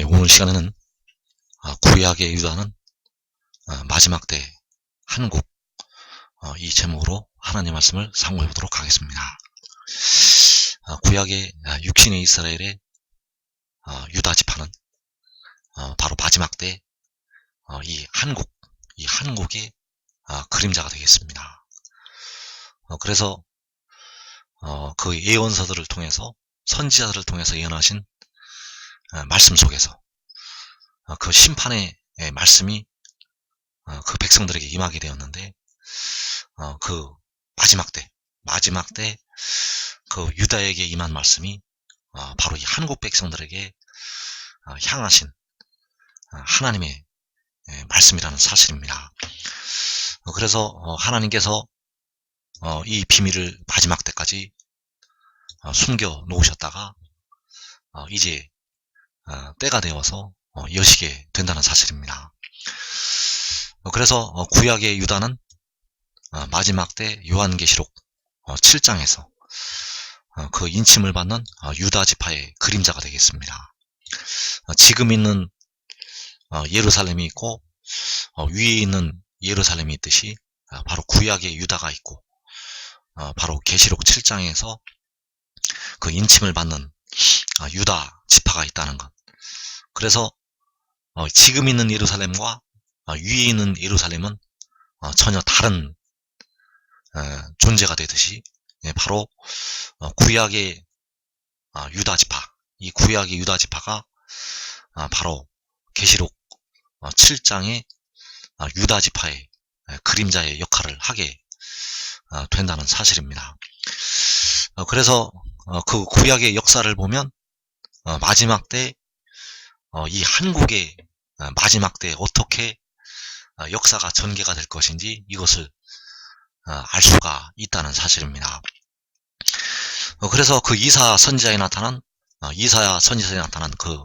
오늘 시간에는 구약의 유다는 마지막 때 한국 이 제목으로 하나님 말씀을 상고해 보도록 하겠습니다. 구약의 육신의 이스라엘의 유다 지파는 바로 마지막 때 이 한국의 그림자가 되겠습니다. 그래서 그 예언서들을 통해서 선지자들을 통해서 예언하신 말씀 속에서 그 심판의 말씀이 그 백성들에게 임하게 되었는데 그 마지막 때 그 유다에게 임한 말씀이 바로 이 한국 백성들에게 향하신 하나님의 말씀이라는 사실입니다. 그래서 하나님께서 이 비밀을 마지막 때까지 숨겨 놓으셨다가 이제 때가 되어서 여시게 된다는 사실입니다. 그래서 구약의 유다는 마지막 때 요한계시록 7장에서 그 인침을 받는 유다 지파의 그림자가 되겠습니다. 지금 있는 예루살렘이 있고 위에 있는 예루살렘이 있듯이 바로 구약의 유다가 있고 바로 계시록 7장에서 그 인침을 받는 유다 지파가 있다는 것. 그래서 지금 있는 예루살렘과 위에 있는 예루살렘은 전혀 다른 존재가 되듯이 바로 구약의 유다 지파, 이 구약의 유다 지파가 바로 계시록 7장의 유다 지파의 그림자의 역할을 하게 된다는 사실입니다. 그래서 그 구약의 역사를 보면 마지막 때 이 한국의 마지막 때 어떻게 역사가 전개가 될 것인지 이것을 알 수가 있다는 사실입니다. 그래서 그 이사야 선지자에 나타난 그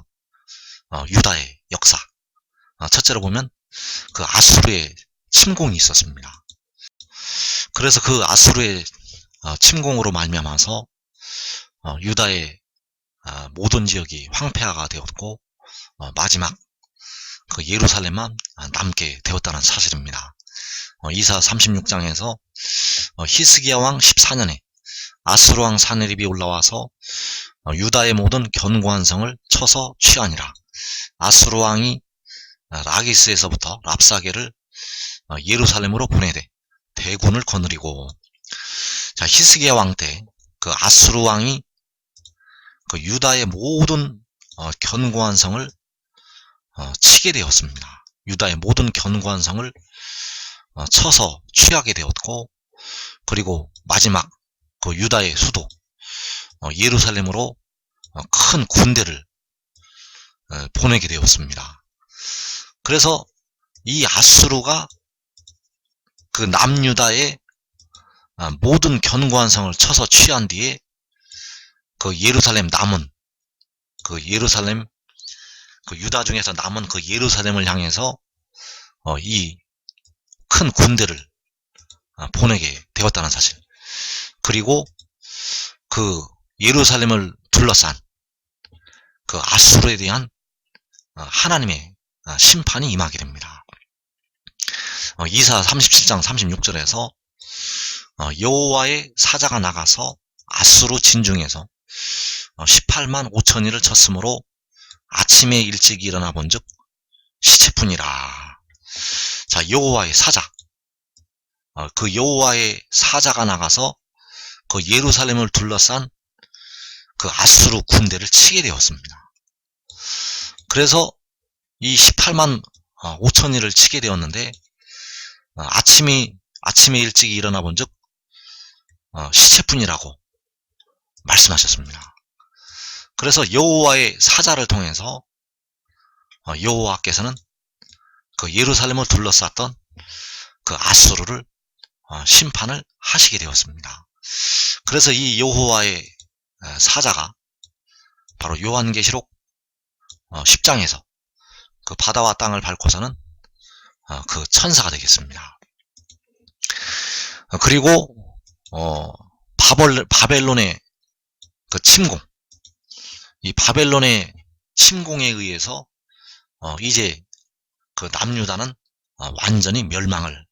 유다의 역사, 첫째로 보면 그 아수르의 침공이 있었습니다. 그래서 그 아수르의 침공으로 말미암아서 유다의 모든 지역이 황폐화가 되었고 마지막 그 예루살렘만 남게 되었다는 사실입니다. 이사야 36장에서 히스기야 왕 14년에 아수르 왕 사네립이 올라와서 유다의 모든 견고한 성을 쳐서 취하니라. 아수르 왕이 라기스에서부터 랍사게를 예루살렘으로 보내되 대군을 거느리고, 자, 히스기야 왕 때 그 아수르 왕이 그 유다의 모든 견고한 성을 치게 되었습니다. 유다의 모든 견고한 성을 쳐서 취하게 되었고, 그리고 마지막 그 유다의 수도 예루살렘으로 큰 군대를 보내게 되었습니다. 그래서 이 아수르가 그 남유다의 모든 견고한 성을 쳐서 취한 뒤에 그 예루살렘 남은 그 예루살렘 그 유다 중에서 남은 그 예루살렘을 향해서 이 큰 군대를 보내게 되었다는 사실. 그리고 그 예루살렘을 둘러싼 그 아수르에 대한 하나님의 심판이 임하게 됩니다. 이사야 37장 36절에서 여호와의 사자가 나가서 아수르 진중에서 18만 5천이를 쳤으므로 아침에 일찍 일어나 본즉 시체뿐이라. 자, 여호와의 사자, 그 여호와의 사자가 나가서 그 예루살렘을 둘러싼 그 아수르 군대를 치게 되었습니다. 그래서 이 18만 5천이를 치게 되었는데 아침에 일찍 일어나 본즉 시체뿐이라고 말씀하셨습니다. 그래서 여호와의 사자를 통해서 여호와께서는 그 예루살렘을 둘러쌌던 그 아수르를 심판을 하시게 되었습니다. 그래서 이 여호와의 사자가 바로 요한계시록 10장에서 그 바다와 땅을 밟고서는 그 천사가 되겠습니다. 그리고 바벨론의 그 침공, 이 바벨론의 침공에 의해서 이제 그 남유다는 완전히 멸망을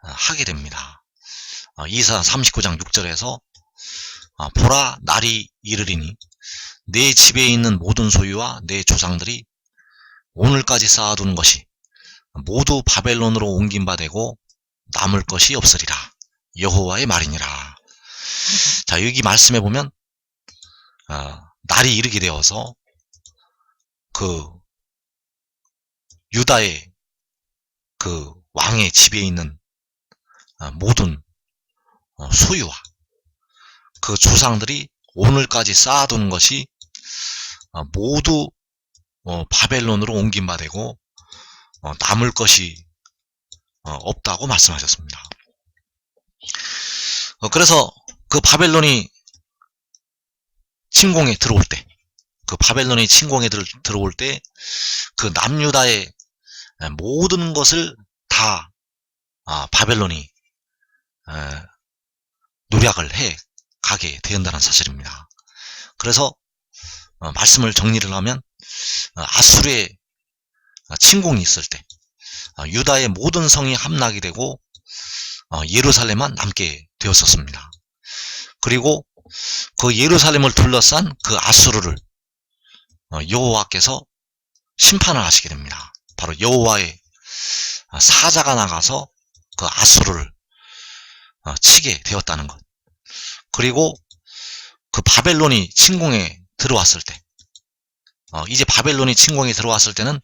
하게 됩니다. 이사 39장 6절에서 보라, 날이 이르리니 내 집에 있는 모든 소유와 내 조상들이 오늘까지 쌓아둔 것이 모두 바벨론으로 옮긴 바 되고 남을 것이 없으리라. 여호와의 말이니라. 자, 여기 말씀해 보면 날이 이르게 되어서 그 유다의 그 왕의 집에 있는 모든 소유와 그 조상들이 오늘까지 쌓아둔 것이 모두 바벨론으로 옮긴 바 되고 남을 것이 없다고 말씀하셨습니다. 그래서 그 바벨론이 침공에 들어올 때, 그 바벨론이 침공에 들어올 때 그 남유다의 모든 것을 다 바벨론이 노략을 해 가게 된다는 사실입니다. 그래서 말씀을 정리를 하면 아수르의 침공이 있을 때 유다의 모든 성이 함락이 되고 예루살렘만 남게 되었었습니다. 그리고 그 예루살렘을 둘러싼 그 아수르를 여호와께서 심판을 하시게 됩니다. 바로 여호와의 사자가 나가서 그 아수르를 치게 되었다는 것. 그리고 그 바벨론이 침공에 들어왔을 때, 이제 바벨론이 침공에 들어왔을 때는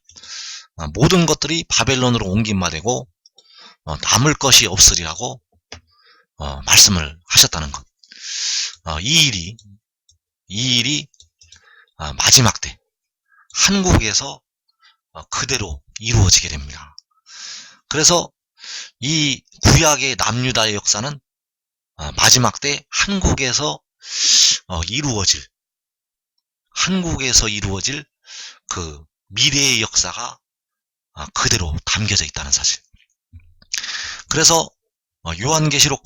모든 것들이 바벨론으로 옮긴 바 되고 남을 것이 없으리라고 말씀을 하셨다는 것. 이 일이 마지막 때 한국에서 그대로 이루어지게 됩니다. 그래서 이 구약의 남유다의 역사는 마지막 때 한국에서 이루어질 그 미래의 역사가 그대로 담겨져 있다는 사실. 그래서 요한계시록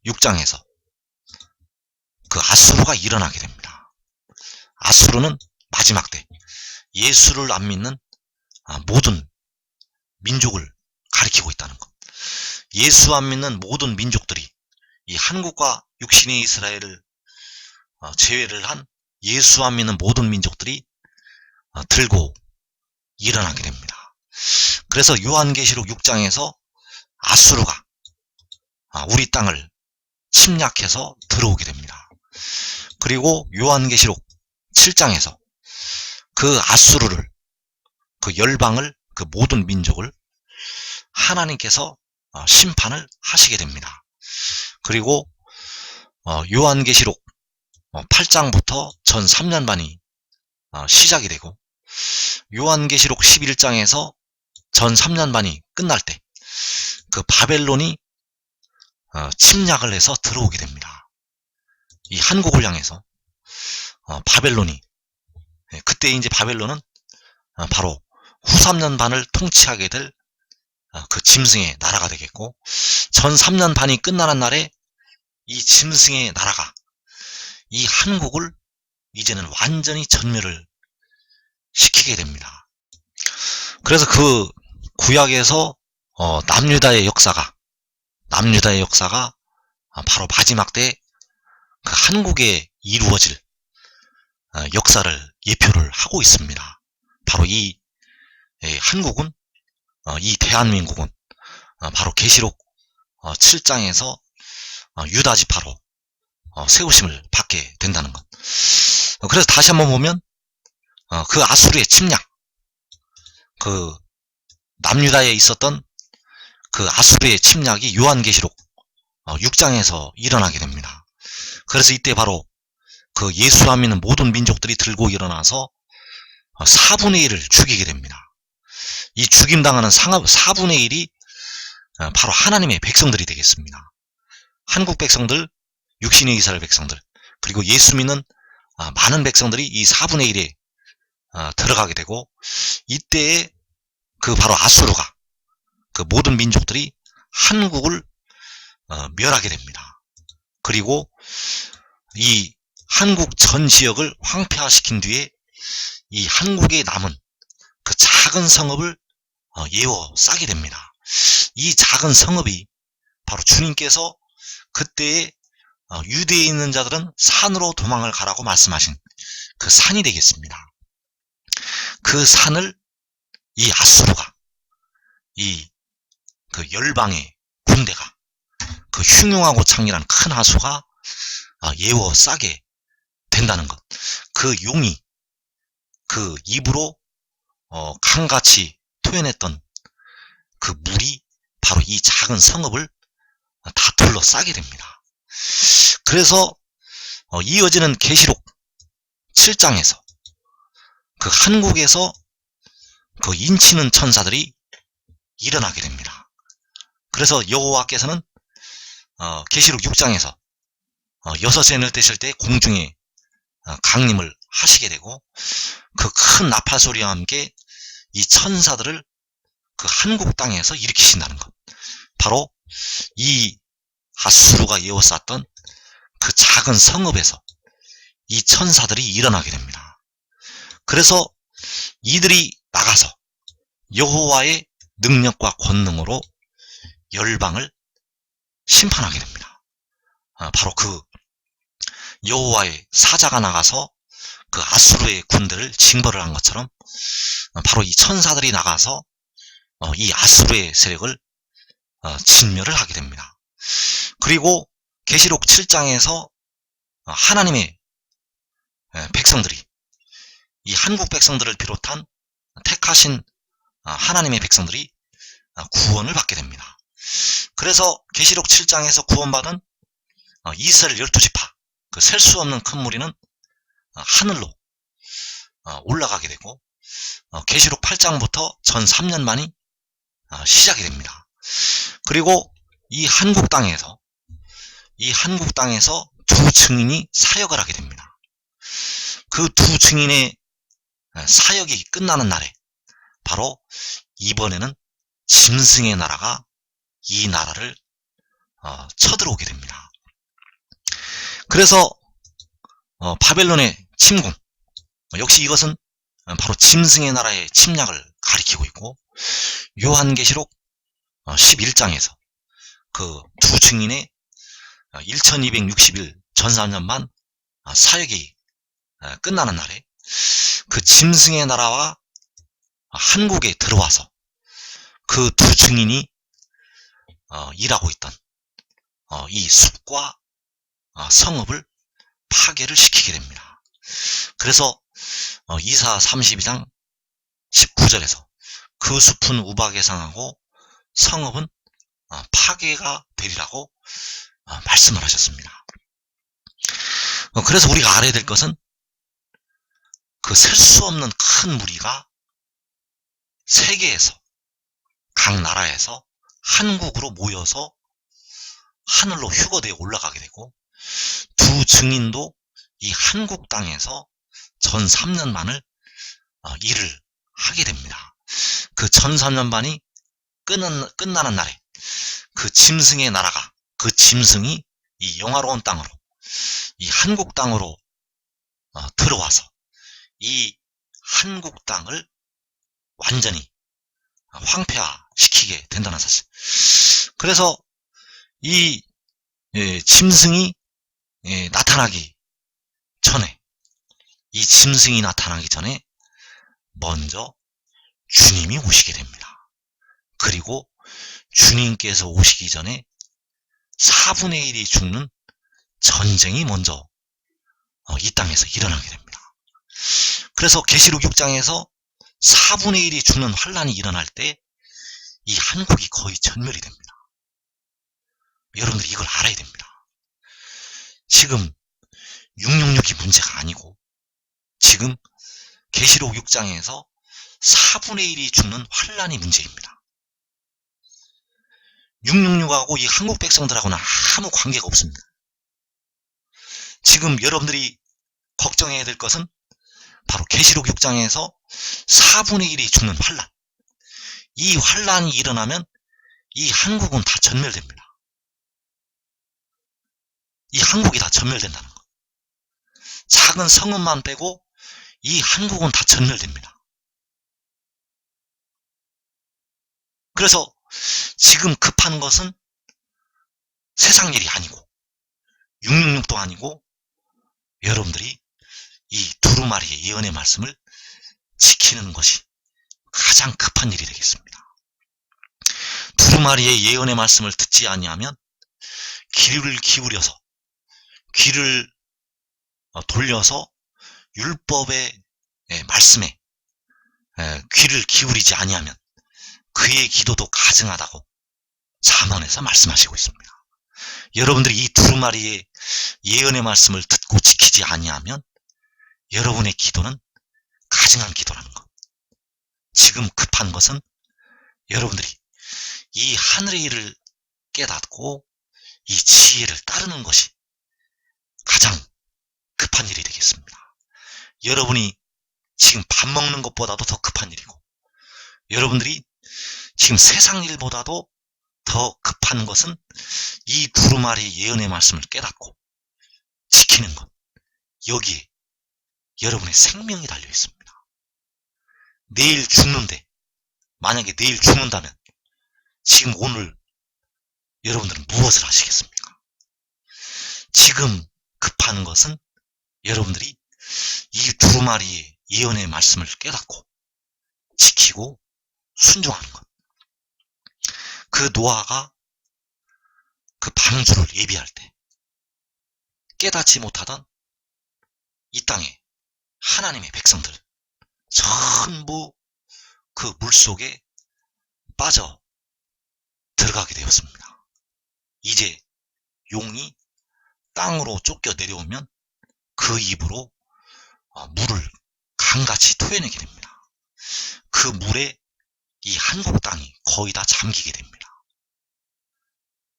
6장에서 그 아수르가 일어나게 됩니다. 아수르는 마지막 때 예수를 안 믿는 모든 민족을 가리키고 있다는 것. 예수 안 믿는 모든 민족들이 이 한국과 육신의 이스라엘을 제외를 한 예수 안 믿는 모든 민족들이 들고 일어나게 됩니다. 그래서 요한계시록 6장에서 아수르가 우리 땅을 침략해서 들어오게 됩니다. 그리고 요한계시록 7장에서 그 아수르를, 그 열방을, 그 모든 민족을 하나님께서 심판을 하시게 됩니다. 그리고 요한계시록 8장부터 전 3년반이 시작이 되고 요한계시록 11장에서 전 3년반이 끝날 때 그 바벨론이 침략을 해서 들어오게 됩니다. 이 한국을 향해서 바벨론이, 그때 이제 바벨론은 바로 후 3년 반을 통치하게 될 그 짐승의 나라가 되겠고, 전 3년 반이 끝나는 날에 이 짐승의 나라가 이 한국을 이제는 완전히 전멸을 시키게 됩니다. 그래서 그 구약에서 남유다의 역사가 바로 마지막 때 그 한국에 이루어질 역사를 예표를 하고 있습니다. 바로 이 한국은, 이 대한민국은 바로 계시록 7장에서 유다 지파로 세우심을 받게 된다는 것. 그래서 다시 한번 보면 그 아수르의 침략, 그 남유다에 있었던 그 아수르의 침략이 요한계시록 6장에서 일어나게 됩니다. 그래서 이때 바로 그 예수 안 믿는 모든 민족들이 들고 일어나서 4분의 1을 죽이게 됩니다. 이 죽임당하는 4분의 1이 바로 하나님의 백성들이 되겠습니다. 한국 백성들, 육신의 이스라엘 백성들, 그리고 예수 믿는 많은 백성들이 이 4분의 1에 들어가게 되고, 이때에 그 바로 아수르가, 그 모든 민족들이 한국을 멸하게 됩니다. 그리고 이 한국 전 지역을 황폐화시킨 뒤에 이 한국에 남은 그 작은 성읍을 에워싸게 됩니다. 이 작은 성읍이 바로 주님께서 그때에 유대에 있는 자들은 산으로 도망을 가라고 말씀하신 그 산이 되겠습니다. 그 산을 이 아수르가, 그 열방의 군대가, 그 흉흉하고 창렬한 큰 하수가 에워싸게 된다는 것. 그 용이 그 입으로 강같이 토해냈던 그 물이 바로 이 작은 성읍을 다 둘러싸게 됩니다. 그래서 이어지는 계시록 7장에서 그 한국에서 그 인치는 천사들이 일어나게 됩니다. 그래서 여호와께서는 계시록 6장에서 6째를 떼실 때 공중에 강림을 하시게 되고 그 큰 나팔 소리와 함께 이 천사들을 그 한국 땅에서 일으키신다는 것. 바로 이 아수르가 에워쌌던 그 작은 성읍에서 이 천사들이 일어나게 됩니다. 그래서 이들이 나가서 여호와의 능력과 권능으로 열방을 심판하게 됩니다. 바로 그 여호와의 사자가 나가서 그 아수르의 군대를 징벌을 한 것처럼 바로 이 천사들이 나가서 이 아수르의 세력을 진멸을 하게 됩니다. 그리고 계시록 7장에서 하나님의 백성들이, 이 한국 백성들을 비롯한 택하신 하나님의 백성들이 구원을 받게 됩니다. 그래서 계시록 7장에서 구원받은 이스라엘 12지파, 그 셀 수 없는 큰 무리는 하늘로 올라가게 되고 계시록 8장부터 전 3년만이 시작이 됩니다. 그리고 이 한국 땅에서 두 증인이 사역을 하게 됩니다. 그 두 증인의 사역이 끝나는 날에 바로 이번에는 짐승의 나라가 이 나라를 쳐들어오게 됩니다. 그래서 바벨론의 침공, 역시 이것은 바로 짐승의 나라의 침략을 가리키고 있고, 요한계시록 11장에서 그 두 증인의 1260일 전산년만 사역이 끝나는 날에 그 짐승의 나라와 한국에 들어와서 그 두 증인이 일하고 있던 이 숲과 성읍을 파괴를 시키게 됩니다. 그래서 이사 32장 19절에서 그 숲은 우박에 상하고 성읍은 파괴가 되리라고 말씀을 하셨습니다. 그래서 우리가 알아야 될 것은 그 셀 수 없는 큰 무리가 세계에서, 각 나라에서 한국으로 모여서 하늘로 휴거되어 올라가게 되고, 두 증인도 이 한국 땅에서 전 3년만을 일을 하게 됩니다. 그 전 3년만이 끝나는 날에 그 짐승의 나라가, 그 짐승이 이 영화로운 땅으로, 이 한국 땅으로 들어와서 이 한국 땅을 완전히 황폐화시키게 된다는 사실. 그래서 이 짐승이 나타나기 전에, 이 짐승이 나타나기 전에 먼저 주님이 오시게 됩니다. 그리고 주님께서 오시기 전에 4분의 1이 죽는 전쟁이 먼저 이 땅에서 일어나게 됩니다. 그래서 계시록 6장에서 4분의 1이 죽는 환란이 일어날 때 이 한국이 거의 전멸이 됩니다. 여러분들이 이걸 알아야 됩니다. 지금 666이 문제가 아니고 지금 계시록 6장에서 4분의 1이 죽는 환란이 문제입니다. 666하고 이 한국 백성들하고는 아무 관계가 없습니다. 지금 여러분들이 걱정해야 될 것은 바로 계시록 6장에서 4분의 1이 죽는 환란. 이 환란이 일어나면 이 한국은 다 전멸됩니다. 이 한국이 다 전멸된다는 것. 작은 성읍만 빼고 이 한국은 다 전멸됩니다. 그래서 지금 급한 것은 세상 일이 아니고 666도 아니고 여러분들이 이 두루마리의 예언의 말씀을 지키는 것이 가장 급한 일이 되겠습니다. 두루마리의 예언의 말씀을 듣지 아니하면 귀를 기울여서 귀를 돌려서 율법의 말씀에 귀를 기울이지 아니하면 그의 기도도 가증하다고 잠언에서 말씀하시고 있습니다. 여러분들이 이 두루마리의 예언의 말씀을 듣고 지키지 아니하면 여러분의 기도는 가증한 기도라는 것. 지금 급한 것은 여러분들이 이 하늘의 일을 깨닫고 이 지혜를 따르는 것이 가장 급한 일이 되겠습니다. 여러분이 지금 밥 먹는 것보다도 더 급한 일이고 여러분들이 지금 세상 일보다도 더 급한 것은 이 두루마리 예언의 말씀을 깨닫고 지키는 것. 여기에 여러분의 생명이 달려 있습니다. 내일 죽는데 만약에 내일 죽는다면 지금 오늘 여러분들은 무엇을 하시겠습니까? 지금 급한 것은 여러분들이 이 두루마리의 예언의 말씀을 깨닫고 지키고 순종하는 것. 그 노아가 그 방주를 예비할 때 깨닫지 못하던 이 땅에 하나님의 백성들 전부 그 물속에 빠져 들어가게 되었습니다. 이제 용이 땅으로 쫓겨 내려오면 그 입으로 물을 강같이 토해내게 됩니다. 그 물에 이 한국 땅이 거의 다 잠기게 됩니다.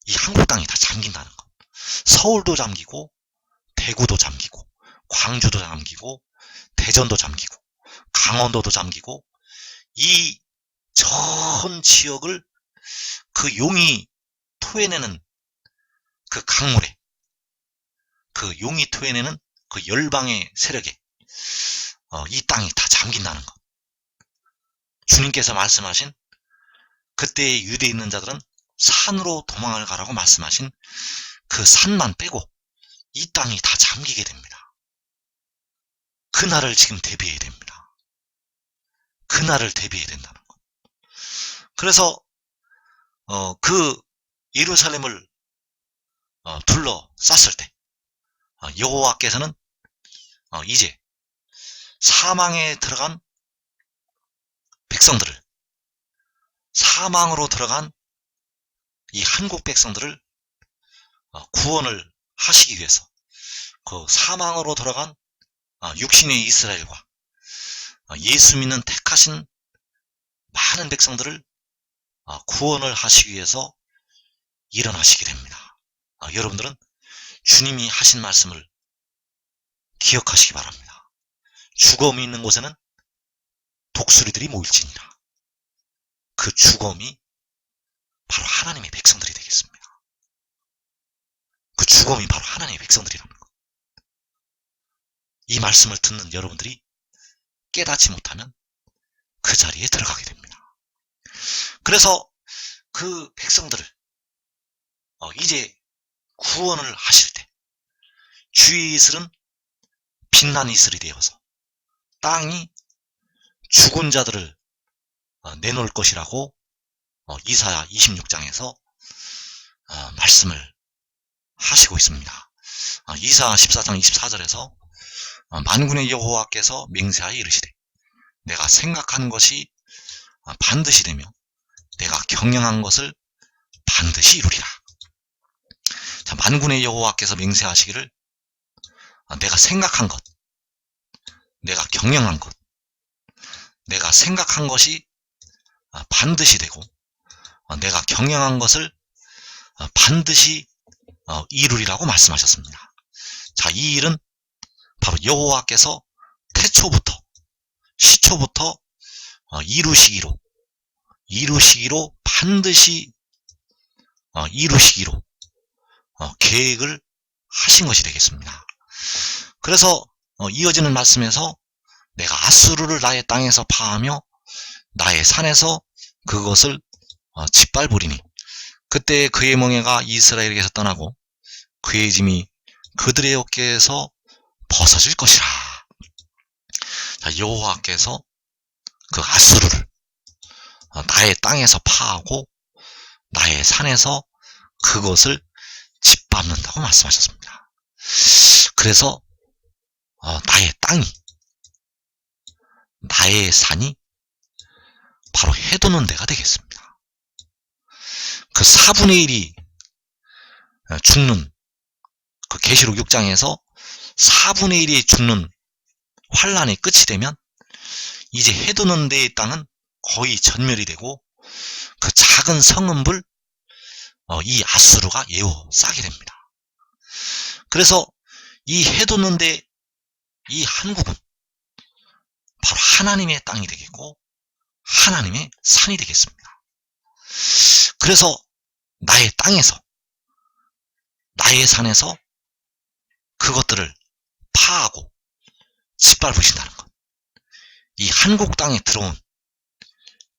이 한국 땅이 다 잠긴다는 것. 서울도 잠기고 대구도 잠기고 광주도 잠기고 대전도 잠기고 강원도도 잠기고 이 전 지역을 그 용이 토해내는 그 강물에 그 용이 토해내는 그 열방의 세력에 이 땅이 다 잠긴다는 것. 주님께서 말씀하신 그때의 유대에 있는 자들은 산으로 도망을 가라고 말씀하신 그 산만 빼고 이 땅이 다 잠기게 됩니다. 그날을 지금 대비해야 됩니다. 그날을 대비해야 된다는 것. 그래서 그 예루살렘을 둘러쌌을 때 여호와께서는 이제 사망에 들어간 백성들을 사망으로 들어간 이 한국 백성들을 구원을 하시기 위해서 그 사망으로 들어간 육신의 이스라엘과 예수 믿는 택하신 많은 백성들을 구원을 하시기 위해서 일어나시게 됩니다. 여러분들은 주님이 하신 말씀을 기억하시기 바랍니다. 죽음이 있는 곳에는 독수리들이 모일지니라. 그 죽음이 바로 하나님의 백성들이 되겠습니다. 그 죽음이 바로 하나님의 백성들이라는 것. 이 말씀을 듣는 여러분들이 깨닫지 못하면 그 자리에 들어가게 됩니다. 그래서 그 백성들을 이제 구원을 하실 때 주의 이슬은 빛난 이슬이 되어서 땅이 죽은 자들을 내놓을 것이라고 이사야 26장에서 말씀을 하시고 있습니다. 이사야 14장 24절에서 만군의 여호와께서 맹세하여 이르시되 내가 생각한 것이 반드시 되며 내가 경영한 것을 반드시 이루리라. 자, 만군의 여호와께서 맹세하시기를 내가 생각한 것, 내가 경영한 것, 내가 생각한 것이 반드시 되고 내가 경영한 것을 반드시 이루리라고 말씀하셨습니다. 자, 이 일은 바로 여호와께서 태초부터 시초부터 이루시기로 반드시 이루시기로 계획을 하신 것이 되겠습니다. 그래서 이어지는 말씀에서 내가 아수르를 나의 땅에서 파하며 나의 산에서 그것을 짓밟으리니 그때 그의 멍에가 이스라엘에게서 떠나고 그의 짐이 그들의 어깨에서 벗어질 것이라. 자, 여호와께서 그 아수르를 나의 땅에서 파하고 나의 산에서 그것을 짓밟는다고 말씀하셨습니다. 그래서 나의 땅이, 나의 산이 바로 해돋는 데가 되겠습니다. 그 4분의 1이 죽는 그 계시록 6장에서 4분의 1이 죽는 환란이 끝이 되면 이제 해돋는 데의 땅은 거의 전멸이 되고 그 작은 성읍을 이 아수르가 에워싸게 됩니다. 그래서 이 해돋는 데 이 한국은 바로 하나님의 땅이 되겠고 하나님의 산이 되겠습니다. 그래서 나의 땅에서, 나의 산에서 그것들을 파하고 짓밟으신다는 것. 이 한국 땅에 들어온,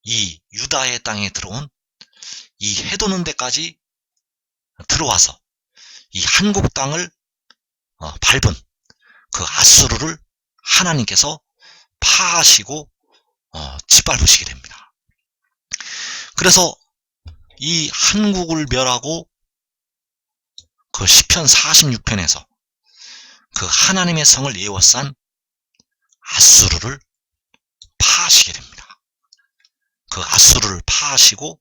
이 유다의 땅에 들어온 이 해돋는 데까지 들어와서 이 한국 땅을 밟은 그 아수르를 하나님께서 파하시고 짓밟으시게 됩니다. 그래서 이 한국을 멸하고 그 시편 46편에서 그 하나님의 성을 에워싼 아수르를 파하시게 됩니다. 그 아수르를 파하시고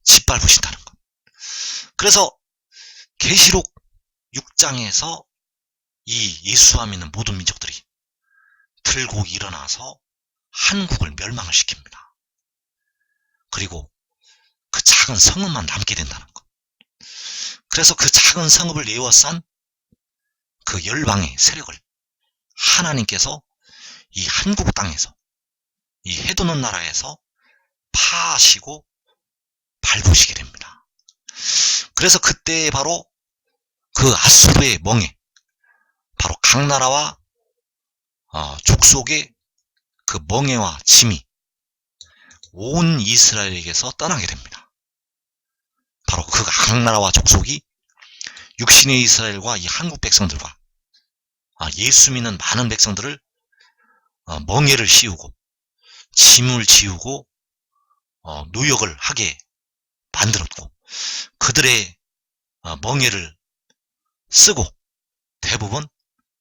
짓밟으신다는 것. 그래서 계시록 6장에서 이 예수와 믿는 모든 민족들이 들고 일어나서 한국을 멸망을 시킵니다. 그리고 그 작은 성읍만 남게 된다는 것. 그래서 그 작은 성읍을 에워싼 그 열방의 세력을 하나님께서 이 한국 땅에서, 이 해돋는 나라에서 파하시고 밟으시게 됩니다. 그래서 그때 바로 그 아수르의 멍에 바로 각 나라와 족속의 그 멍에와 짐이 온 이스라엘에게서 떠나게 됩니다. 바로 그 각 나라와 족속이 육신의 이스라엘과 이 한국 백성들과 예수 믿는 많은 백성들을 멍에를 씌우고 짐을 지우고 노역을 하게 만들었고 그들의 멍에를 쓰고 대부분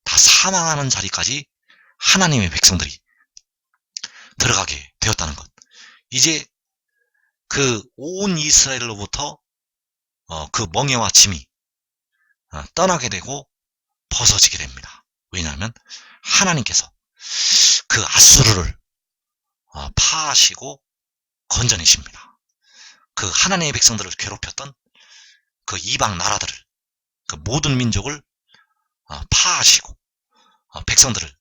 다 사망하는 자리까지 하나님의 백성들이 들어가게 되었다는 것. 이제 그 온 이스라엘로부터 그 멍에와 짐이 떠나게 되고 벗어지게 됩니다. 왜냐하면 하나님께서 그 아수르를 파하시고 건져내십니다. 그 하나님의 백성들을 괴롭혔던 그 이방 나라들을, 그 모든 민족을 파하시고 백성들을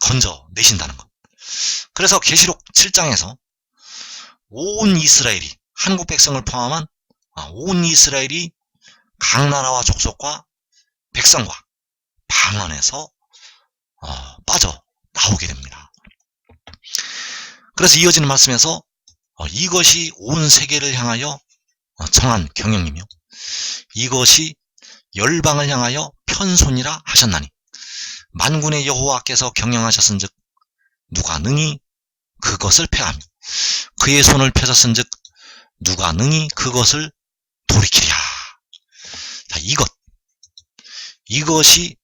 건져내신다는 것. 그래서 계시록 7장에서 온 이스라엘이, 한국 백성을 포함한 온 이스라엘이 각 나라와 족속과 백성과 방언에서 빠져나오게 됩니다. 그래서 이어지는 말씀에서 이것이 온 세계를 향하여 정한 경영이며 이것이 열방을 향하여 편손이라 하셨나니 만군의 여호와께서 경영하셨은즉 누가 능히 그것을 폐하며 그의 손을 펴셨은즉 누가 능히 그것을 돌이키랴. 자, 이것이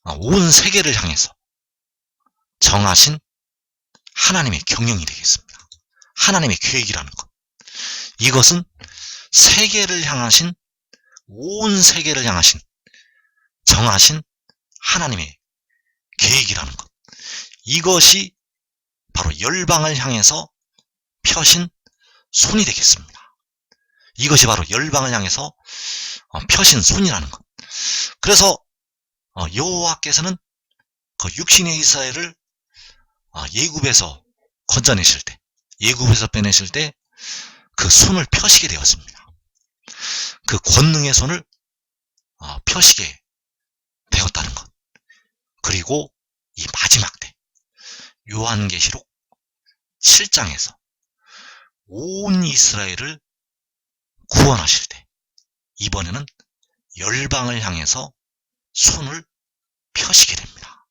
온 세계를 향해서 정하신 하나님의 경영이 되겠습니다. 하나님의 계획이라는 것. 이것은 세계를 향하신, 온 세계를 향하신 정하신 하나님의 계획이라는 것. 이것이 바로 열방을 향해서 펴신 손이 되겠습니다. 이것이 바로 열방을 향해서 펴신 손이라는 것. 그래서 여호와께서는 그 육신의 이스라엘을 예굽에서 건져내실 때, 예굽에서 빼내실 때 그 손을 펴시게 되었습니다. 그 권능의 손을 펴시게 되었다는 것. 그리고 이 마지막 때 요한계시록 7장에서 온 이스라엘을 구원하실 때 이번에는 열방을 향해서 손을 펴시게 됩니다.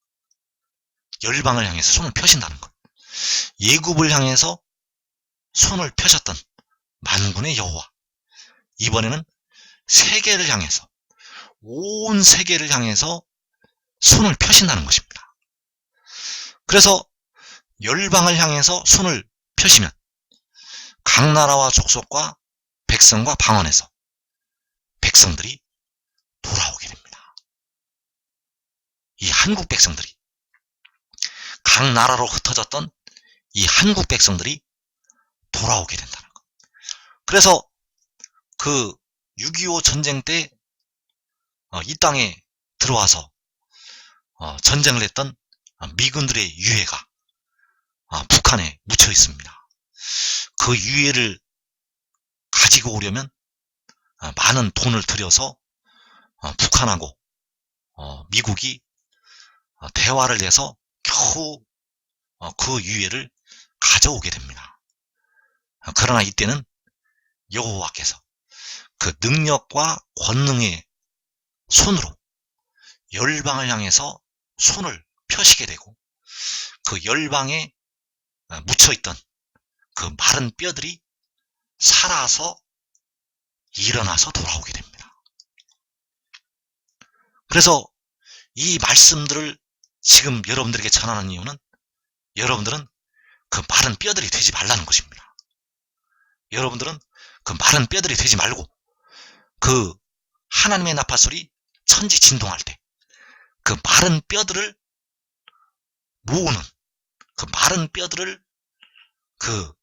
열방을 향해서 손을 펴신다는 것. 예굽을 향해서 손을 펴셨던 만군의 여호와, 이번에는 세계를 향해서, 온 세계를 향해서 손을 펴신다는 것입니다. 그래서 열방을 향해서 손을 펴시면 각 나라와 족속과 백성과 방언에서 백성들이 돌아오게 됩니다. 이 한국 백성들이, 각 나라로 흩어졌던 이 한국 백성들이 돌아오게 된다는 것. 그래서 그 6.25 전쟁 때 이 땅에 들어와서 전쟁을 했던 미군들의 유해가 북한에 묻혀 있습니다. 그 유해를 가지고 오려면 많은 돈을 들여서 북한하고 미국이 대화를 해서 겨우 그 유해를 가져오게 됩니다. 그러나 이때는 여호와께서 그 능력과 권능의 손으로 열방을 향해서 손을 펴시게 되고, 그 열방에 묻혀있던 그 마른 뼈들이 살아서 일어나서 돌아오게 됩니다. 그래서 이 말씀들을 지금 여러분들에게 전하는 이유는, 여러분들은 그 마른 뼈들이 되지 말라는 것입니다. 여러분들은 그 마른 뼈들이 되지 말고, 그 하나님의 나팔소리 천지 진동할 때 그 마른 뼈들을 모으는, 그 마른 뼈들을 그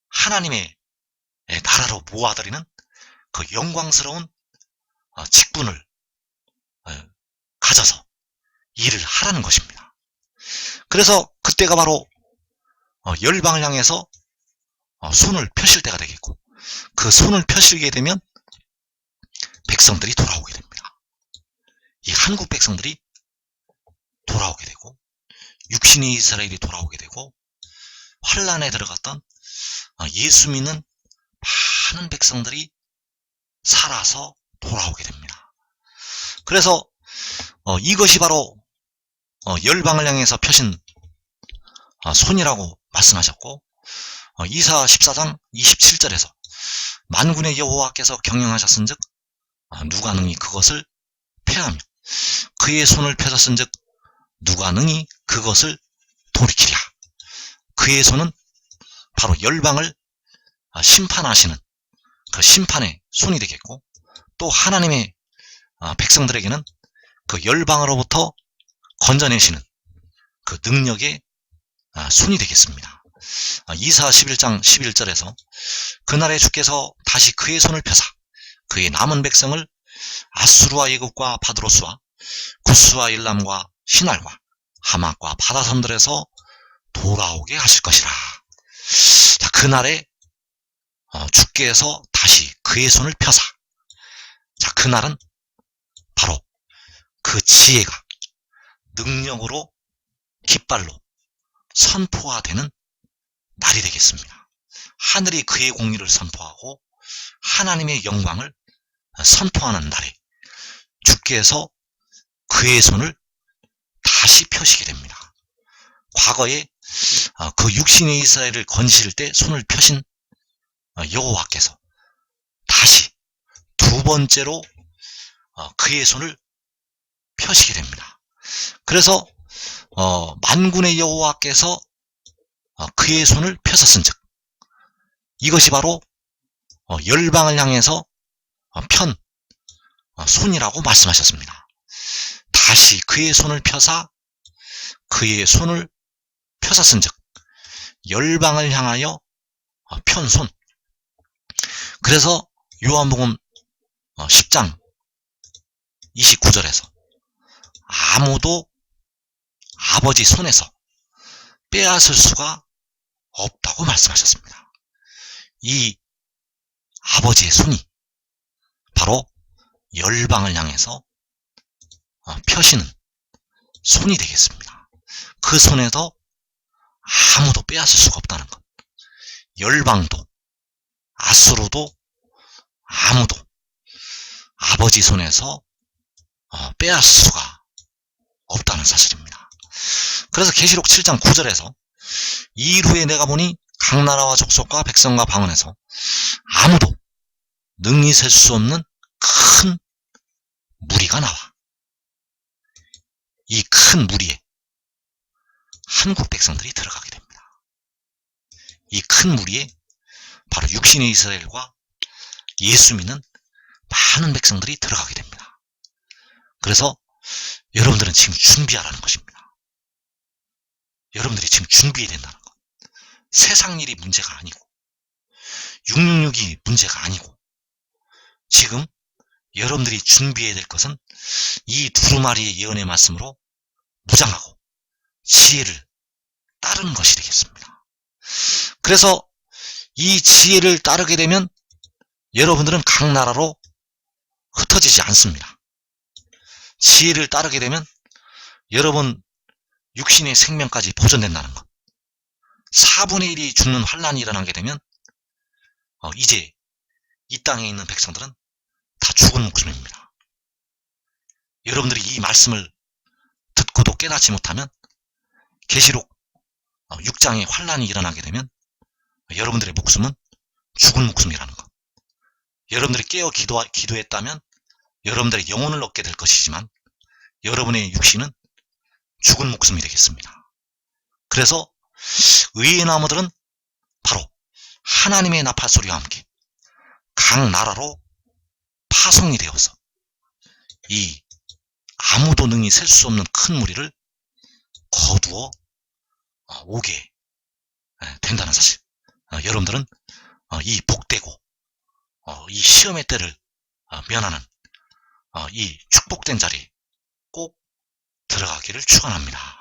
하나님의 나라로 모아들이는 그 영광스러운 직분을 가져서 일을 하라는 것입니다. 그래서 그때가 바로 열방을 향해서 손을 펴실 때가 되겠고, 그 손을 펴시게 되면 백성들이 돌아오게 됩니다. 이 한국 백성들이 돌아오게 되고, 육신의 이스라엘이 돌아오게 되고, 환란에 들어갔던 예수 믿는 많은 백성들이 살아서 돌아오게 됩니다. 그래서 이것이 바로 열방을 향해서 펴신 손이라고 말씀하셨고, 이사 14장 27절에서 만군의 여호와께서 경영하셨은즉 누가 능히 그것을 폐하며 그의 손을 펴셨은즉 누가 능히 그것을 돌이키랴. 그의 손은 바로 열방을 심판하시는 그 심판의 손이 되겠고, 또 하나님의 백성들에게는 그 열방으로부터 건져내시는 그 능력의 손이 되겠습니다. 이사 11장 11절에서 그날에 주께서 다시 그의 손을 펴사 그의 남은 백성을 아수르와 애굽과 바드로스와 구스와 일람과 시날과 하맛과 바다섬들에서 돌아오게 하실 것이라. 자, 그날에 주께서 다시 그의 손을 펴사, 자, 그날은 바로 그 지혜가 능력으로 깃발로 선포화되는 날이 되겠습니다. 하늘이 그의 공의를 선포하고 하나님의 영광을 선포하는 날에 주께서 그의 손을 다시 펴시게 됩니다. 과거에 그 육신의 이스라엘을 건지실 때 손을 펴신 여호와께서 다시 두 번째로 그의 손을 펴시게 됩니다. 그래서 만군의 여호와께서 그의 손을 펴셨은즉 이것이 바로 열방을 향해서 편 손이라고 말씀하셨습니다. 다시 그의 손을 펴사 그의 손을 펴셨은즉 열방을 향하여 편 손. 그래서 요한복음 10장 29절에서 아무도 아버지 손에서 빼앗을 수가 없다고 말씀하셨습니다. 이 아버지의 손이 바로 열방을 향해서 펴시는 손이 되겠습니다. 그 손에서 아무도 빼앗을 수가 없다는 것. 열방도 아수르도 아무도 아버지 손에서 빼앗을 수가 없다는 사실입니다. 그래서 계시록 7장 9절에서 이일 후에 내가 보니 각 나라와 족속과 백성과 방언에서 아무도 능히 셀 수 없는 큰 무리가 나와. 이 큰 무리에 한국 백성들이 들어가게 됩니다. 이 큰 무리에 바로 육신의 이스라엘과 예수 믿는 많은 백성들이 들어가게 됩니다. 그래서 여러분들은 지금 준비하라는 것입니다. 여러분들이 지금 준비해야 된다는 것. 세상 일이 문제가 아니고 666이 문제가 아니고 지금 여러분들이 준비해야 될 것은 이 두루마리의 예언의 말씀으로 무장하고 지혜를 따르는 것이 되겠습니다. 그래서 이 지혜를 따르게 되면 여러분들은 각 나라로 흩어지지 않습니다. 지혜를 따르게 되면 여러분 육신의 생명까지 보존된다는 것. 4분의 1이 죽는 환란이 일어나게 되면 이제 이 땅에 있는 백성들은 다 죽은 목숨입니다. 여러분들이 이 말씀을 듣고도 깨닫지 못하면 계시록 6장의 환란이 일어나게 되면 여러분들의 목숨은 죽은 목숨이라는 것. 여러분들이 깨어 기도했다면 여러분들의 영혼을 얻게 될 것이지만 여러분의 육신은 죽은 목숨이 되겠습니다. 그래서 의의 나무들은 바로 하나님의 나팔소리와 함께 각 나라로 파송이 되어서 이 아무도 능히 셀 수 없는 큰 무리를 거두어 오게 된다는 사실. 여러분들은 이 복되고 이 시험의 때를 면하는 이 축복된 자리에 꼭 들어가기를 축원합니다.